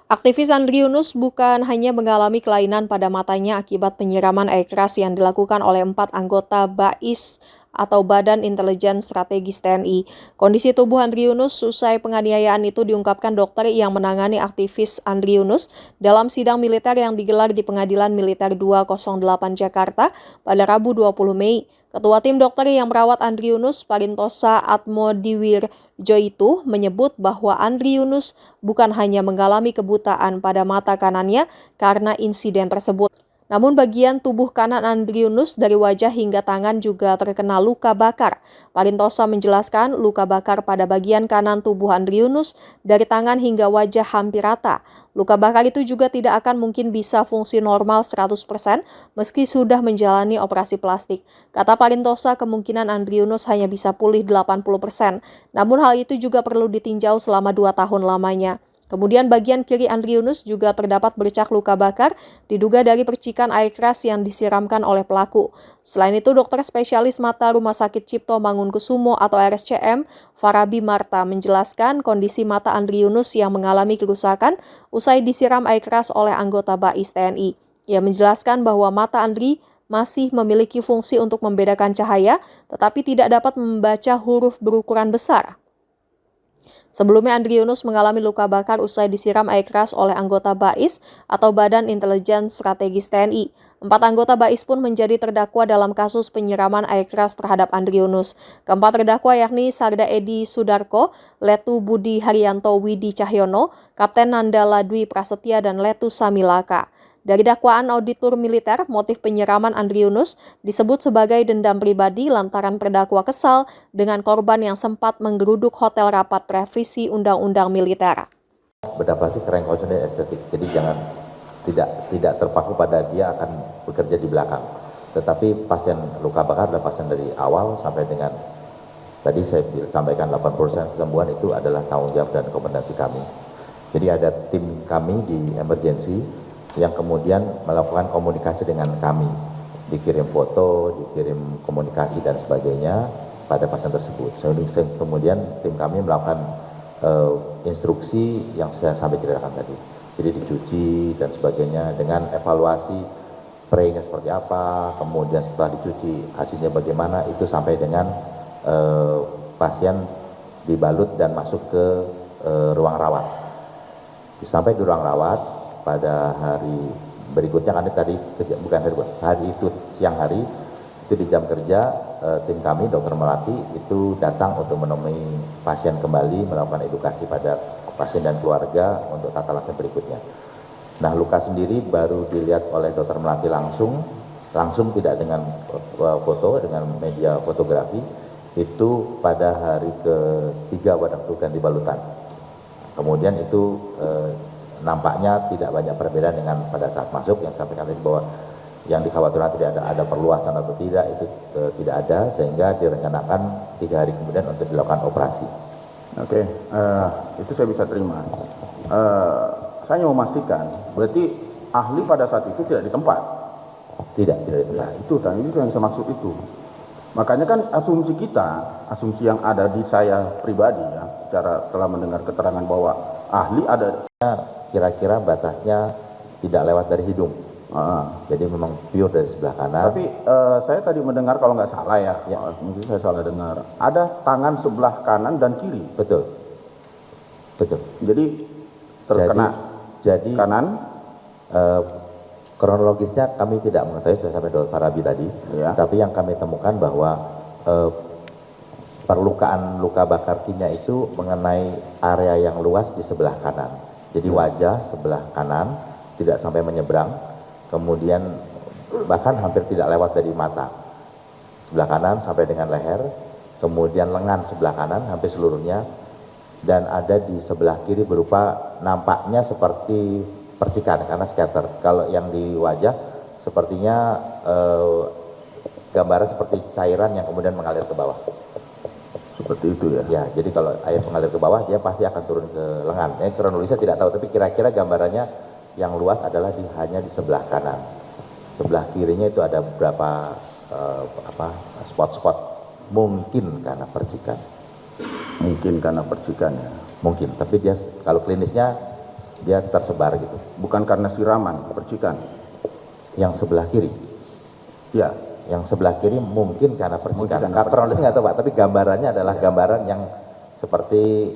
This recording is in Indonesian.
Aktivis Andri Yunus bukan hanya mengalami kelainan pada matanya akibat penyiraman air keras yang dilakukan oleh 4 anggota BAIS atau Badan Intelijen Strategis TNI. Kondisi tubuh Andri Yunus usai penganiayaan itu diungkapkan dokter yang menangani aktivis Andri Yunus dalam sidang militer yang digelar di Pengadilan Militer 208 Jakarta pada Rabu 20 Mei. Ketua tim dokter yang merawat Andri Yunus, Parintosa Atmodiwirjo itu menyebut bahwa Andri Yunus bukan hanya mengalami kebutaan pada mata kanannya karena insiden tersebut. Namun bagian tubuh kanan Andri Yunus dari wajah hingga tangan juga terkena luka bakar. Parintosa menjelaskan luka bakar pada bagian kanan tubuh Andri Yunus dari tangan hingga wajah hampir rata. Luka bakar itu juga tidak akan mungkin bisa fungsi normal 100% meski sudah menjalani operasi plastik. Kata Parintosa, kemungkinan Andri Yunus hanya bisa pulih 80%. Namun hal itu juga perlu ditinjau selama 2 tahun lamanya. Kemudian bagian kiri Andri Yunus juga terdapat bercak luka bakar diduga dari percikan air keras yang disiramkan oleh pelaku. Selain itu, dokter spesialis mata Rumah Sakit Cipto Mangunkusumo atau RSCM, Farabi Marta menjelaskan kondisi mata Andri Yunus yang mengalami kerusakan usai disiram air keras oleh anggota BAIS TNI. Ia menjelaskan bahwa mata Andri masih memiliki fungsi untuk membedakan cahaya, tetapi tidak dapat membaca huruf berukuran besar. Sebelumnya Andri Yunus mengalami luka bakar usai disiram air keras oleh anggota BAIS atau Badan Intelijen Strategis TNI. 4 anggota BAIS pun menjadi terdakwa dalam kasus penyiraman air keras terhadap Andri Yunus. Keempat terdakwa yakni Sarda Edi Sudarko, Letu Budi Haryanto Widi Cahyono, Kapten Nandala Dwi Prasetya, dan Letu Samilaka. Dari dakwaan auditor militer, motif penyiraman Andri Yunus disebut sebagai dendam pribadi lantaran terdakwa kesal dengan korban yang sempat menggeruduk hotel rapat revisi Undang-Undang Militer. Berdasarkan kerangka konstitusi estetik, jadi jangan tidak terpaku pada dia akan bekerja di belakang. Tetapi pasien luka bakar adalah pasien dari awal sampai dengan tadi saya sampaikan 80% kesembuhan itu adalah tanggung jawab dan kompetensi kami. Jadi ada tim kami di emergency yang kemudian melakukan komunikasi dengan kami, dikirim foto, dikirim komunikasi dan sebagainya pada pasien tersebut. Kemudian tim kami melakukan instruksi yang saya sampai ceritakan tadi. Jadi dicuci dan sebagainya dengan evaluasi spraynya seperti apa, kemudian setelah dicuci hasilnya bagaimana, itu sampai dengan pasien dibalut dan masuk ke ruang rawat. Sampai di ruang rawat pada hari berikutnya kan tadi bukan hari itu siang hari itu di jam kerja tim kami dokter Melati itu datang untuk menemui pasien kembali melakukan edukasi pada pasien dan keluarga untuk tata laksana berikutnya. Nah luka sendiri baru dilihat oleh dokter Melati langsung tidak dengan foto dengan media fotografi itu pada hari ketiga pada ganti balutan. Kemudian itu nampaknya tidak banyak perbedaan dengan pada saat masuk yang sampaikan tadi bahwa yang dikhawatirkan tidak ada perluasan atau tidak itu tidak ada sehingga direncanakan 3 hari kemudian untuk dilakukan operasi. Oke, itu saya bisa terima. Saya mau memastikan berarti ahli pada saat itu tidak di tempat. Tidak di tempat. Ya, itu yang saya maksud itu. Makanya kan asumsi yang ada di saya pribadi ya, setelah mendengar keterangan bahwa ahli ada kira-kira batasnya tidak lewat dari hidung. Jadi memang pure dari sebelah kanan. Tapi saya tadi mendengar kalau nggak salah ya, mungkin saya salah dengar. Ada tangan sebelah kanan dan kiri. Betul. Jadi terkena jadi kanan. Kronologisnya kami tidak mengetahui sudah sampai Dr. Farabi tadi. Ya. Tapi yang kami temukan bahwa perlukaan luka bakar kimia itu mengenai area yang luas di sebelah kanan. Jadi wajah sebelah kanan tidak sampai menyeberang, kemudian bahkan hampir tidak lewat dari mata. Sebelah kanan sampai dengan leher, kemudian lengan sebelah kanan hampir seluruhnya, dan ada di sebelah kiri berupa nampaknya seperti percikan karena scatter. Kalau yang di wajah sepertinya gambaran seperti cairan yang kemudian mengalir ke bawah. Seperti itu ya? Ya, jadi kalau air mengalir ke bawah, dia pasti akan turun ke lengan. Kronologisnya tidak tahu, tapi kira-kira gambarannya yang luas adalah hanya di sebelah kanan. Sebelah kirinya itu ada beberapa spot-spot, mungkin karena percikan. Mungkin karena percikan ya? Mungkin, tapi dia kalau klinisnya dia tersebar gitu. Bukan karena siraman, percikan. Yang sebelah kiri, Ya, yang sebelah kiri mungkin karena percikan. Mungkin karena Kronologisnya nggak tahu Pak, tapi gambarannya adalah gambaran yang seperti